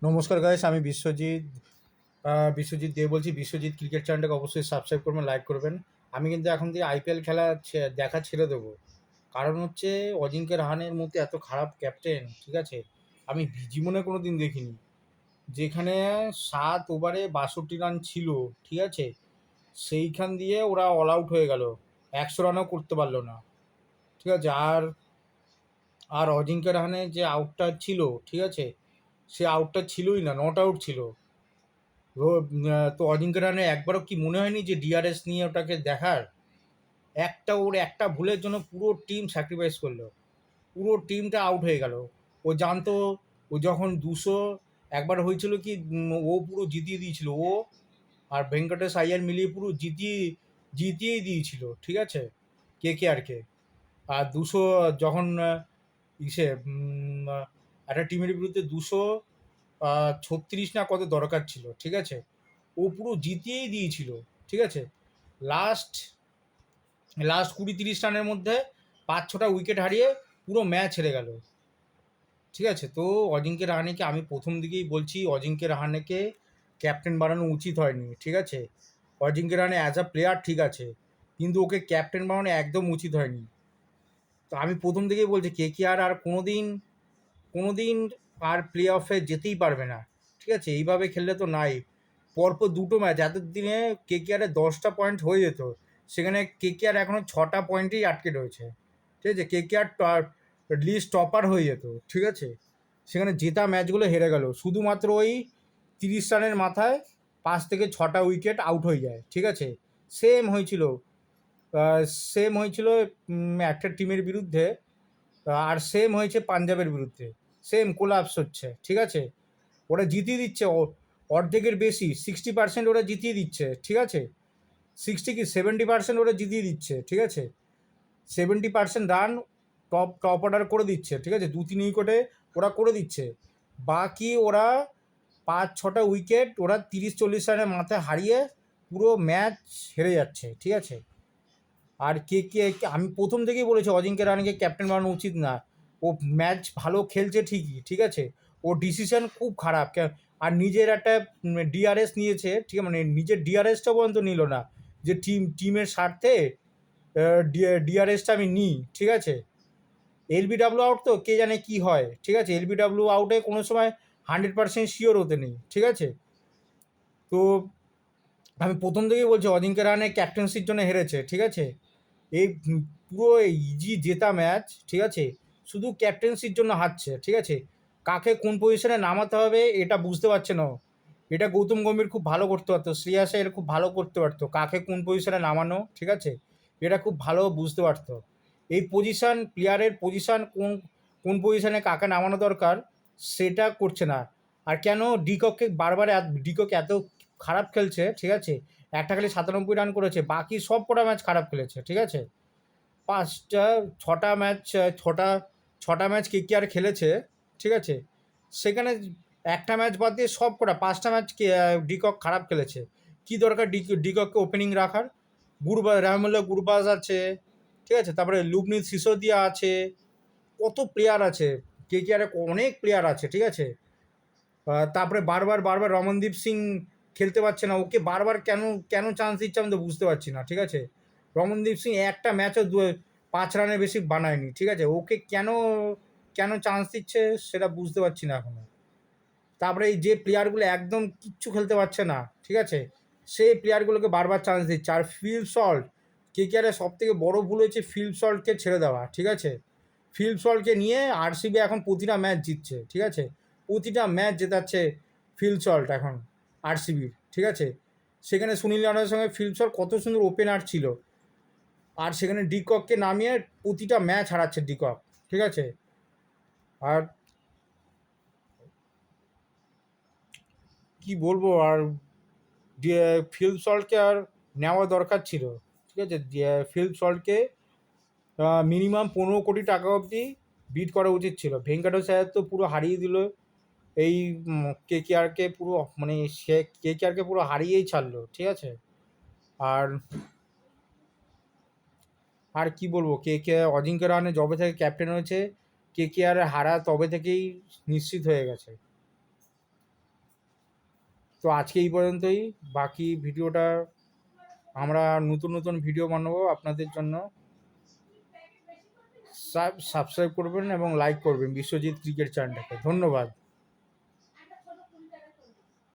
নমস্কার গাইস, আমি বিশ্বজিৎ দে বলছি। বিশ্বজিৎ ক্রিকেট চ্যানেলটাকে অবশ্যই সাবস্ক্রাইব করবেন, লাইক করবেন। আমি কিন্তু এখন থেকে আইপিএল খেলা দেখা ছেড়ে দেবো। কারণ হচ্ছে অজিঙ্ক্য রাহানের মধ্যে এত খারাপ ক্যাপ্টেন, ঠিক আছে, আমি জীবনে কোনো দিন দেখিনি। যেখানে 7 ওভারে 62 রান ছিল, ঠিক আছে, সেইখান দিয়ে ওরা অল আউট হয়ে গেল, 100 রানও করতে পারলো না, ঠিক আছে। আর আর অজিঙ্ক্য রাহানের যে আউটটা ছিল, ঠিক আছে, সে আউটটা ছিলই না, নট আউট ছিল। তো অজিঙ্ক্য রাহানের একবারও কি মনে হয়নি যে ডিআরএস নিয়ে ওটাকে দেখার? ওর একটা ভুলের জন্য পুরো টিম স্যাক্রিফাইস করলো, পুরো টিমটা আউট হয়ে গেল। ও জানতো, ও যখন 200 একবার হয়েছিল কি, ও পুরো জিতিয়ে দিয়েছিল, ও আর ভেঙ্কটেশ আইয়ার মিলিয়ে পুরো জিতিয়েই দিয়েছিল, ঠিক আছে, কেকেআরকে। আর 200 যখন ইসে একটা টিমের বিরুদ্ধে 236 না কত দরকার ছিল, ঠিক আছে, ও পুরো জিতিয়েই দিয়েছিল, ঠিক আছে। লাস্ট লাস্ট 20-30 রানের মধ্যে 5-6টা উইকেট হারিয়ে পুরো ম্যাচ হেরে গেল, ঠিক আছে। তো অজিঙ্ক্য রাহানেকে আমি প্রথম দিকেই বলছি, অজিঙ্ক্য রাহানেকে ক্যাপ্টেন বানানো উচিত হয়নি, ঠিক আছে। Ajinkya Rahane as a player ঠিক আছে, কিন্তু ওকে ক্যাপ্টেন বানানো একদম উচিত হয়নি। তো আমি প্রথম থেকেই বলছি কেকেআর আর কোনোদিন আর প্লে অফে যেতেই পারবে না, ঠিক আছে। এইভাবে খেললে তো নাই। পরপর 2টো ম্যাচ এতদিনে কেকেআরের 10টা পয়েন্ট হয়ে যেত, সেখানে কেকেআর এখনও 6টা পয়েন্টেই আটকে রয়েছে, ঠিক আছে। কেকেআর লিস্ট টপার হয়ে যেত, ঠিক আছে। সেখানে জেতা ম্যাচগুলো হেরে গেল শুধুমাত্র ওই 30 রানের মাথায় 5 থেকে 6টা উইকেট আউট হয়ে যায়, ঠিক আছে। সেম হয়েছিল সেম হয়েছিল একটা টিমের বিরুদ্ধে, আর সেম হয়েছে পাঞ্জাবের বিরুদ্ধে। সেম কোলাপস হচ্ছে, ঠিক আছে। ওরা জিতিয়ে দিচ্ছে, অর্ধেকের বেশি 60% ওরা জিতিয়ে দিচ্ছে, ঠিক আছে। 60 কি 70% ওরা জিতিয়ে দিচ্ছে, ঠিক আছে। 70% রান টপ অর্ডার করে দিচ্ছে, ঠিক আছে, 2-3 উইকেটে ওরা করে দিচ্ছে। বাকি ওরা 5-6টা উইকেট ওরা 30-40 রানের মাথায় হারিয়ে পুরো ম্যাচ হেরে যাচ্ছে, ঠিক আছে। আর আমি প্রথম থেকেই বলেছি অজিঙ্ক্য রাহানেকে ক্যাপ্টেন বানানো উচিত না। ও ম্যাচ ভালো খেলছে ঠিকই, ঠিক আছে, ও ডিসিশন খুব খারাপ। আর নিজের একটা ডিআরএস নিয়েছে, ঠিক আছে, মানে নিজের ডিআরএসটা পর্যন্ত নিল না, যে টিমের স্বার্থে ডিআরএসটা আমি নিই, ঠিক আছে। এলবিডাব্লিউ আউট তো কে জানে কি হয়, ঠিক আছে। এলবিডাব্লিউ আউটে কোনো সময় 100% শিওর হতে নেই, ঠিক আছে। তো আমি প্রথম থেকেই বলছি অজিঙ্ক্য রাহানে ক্যাপ্টেন্সির জন্য হেরেছে, ঠিক আছে। এই পুরো ইজি জেতা ম্যাচ, ঠিক আছে, শুধু ক্যাপ্টেন্সির জন্য হারছে, ঠিক আছে। কাকে কোন পজিশনে নামাতে হবে এটা বুঝতে পারছে না ও। এটা গৌতম গম্ভীর খুব ভালো করতে পারতো, শ্রেয়াস আইয়ার খুব ভালো করতে পারতো, কাকে কোন পজিশনে নামানো, ঠিক আছে, এটা খুব ভালো বুঝতে পারতো। এই পজিশন, প্লেয়ারের পজিশন, কোন কোন পজিশনে কাকে নামানো দরকার সেটা করছে না। আর কেন ডিককে বারবার ডিকক এত খারাপ খেলছে, ঠিক আছে। একটা খালি 97 রান করেছে, বাকি সব কটা ম্যাচ খারাপ খেলেছে, ঠিক আছে। পাঁচটা ছটা ম্যাচ ছটা ছটা ম্যাচ কেকেআর খেলেছে, ঠিক আছে। সেখানে একটা ম্যাচ বাদ দিয়ে সব কটা 5টা ম্যাচ ডিকক খারাপ খেলেছে। কি দরকার ডিকককে ওপেনিং রাখার? রাহমুল্লাহ গুরবাজ আছে, ঠিক আছে, তারপরে লুবনীত সিসোদিয়া আছে, কত প্লেয়ার আছে কেকেআরে, অনেক প্লেয়ার আছে, ঠিক আছে। তারপরে বারবার বারবার রমনদীপ সিং খেলতে পারছে না, ওকে বারবার কেন কেন চান্স দিচ্ছে আমি তো বুঝতে পারছি না, ঠিক আছে। রমনদীপ সিং একটা ম্যাচও 5 রানের বেশি বানায়নি, ঠিক আছে, ওকে কেন কেন চান্স দিচ্ছে সেটা বুঝতে পারছি না এখনো। তারপরে এই যে প্লেয়ারগুলো একদম কিচ্ছু খেলতে পারছে না, ঠিক আছে, সেই প্লেয়ারগুলোকে বারবার চান্স দিচ্ছে। আর ফিল সল্ট, কেকেআরের সব থেকে বড় ভুল হয়েছে ফিল সল্টকে ছেড়ে দেওয়া, ঠিক আছে। ফিল সল্টকে নিয়ে আরসিবি এখন প্রতিটা ম্যাচ জিতছে, ঠিক আছে, প্রতিটা ম্যাচ জেতাচ্ছে ফিল সল্ট এখন আরসিবির, ঠিক আছে। সেখানে সুনীল নারায়ণের সঙ্গে ফিল সল্ট কত সুন্দর ওপেনার ছিল, আর সেখানে ডিকককে নামিয়ে প্রতিটা ম্যাচ হারাচ্ছে ডিকক, ঠিক আছে। আর কি বলবো, আর ফিল্ড সল্টকে আর নেওয়া দরকার ছিল, ঠিক আছে। ফিল্ড সল্টকে মিনিমাম 15 কোটি টাকা অবধি বিড করা উচিত ছিল। ভেঙ্কটেশ আয়ার তো পুরো হারিয়ে দিল এই কেকেআরকে, পুরো মানে সে কেকেআরকে পুরো হারিয়েই ছাড়লো, ঠিক আছে। আর আর কি বলবো, অজিঙ্ক্য রাহানে যবে থেকে ক্যাপ্টেন হয়েছে কেকেআর হারা তবে থেকেই নিশ্চিত হয়ে গেছে। তো আজকে এই পর্যন্তই। বাকি ভিডিওটা আমরা নতুন নতুন ভিডিও বানাবো আপনাদের জন্য। সাবস্ক্রাইব করবেন এবং লাইক করবেন বিশ্বজিৎ ক্রিকেট চ্যানেলটাকে। ধন্যবাদ।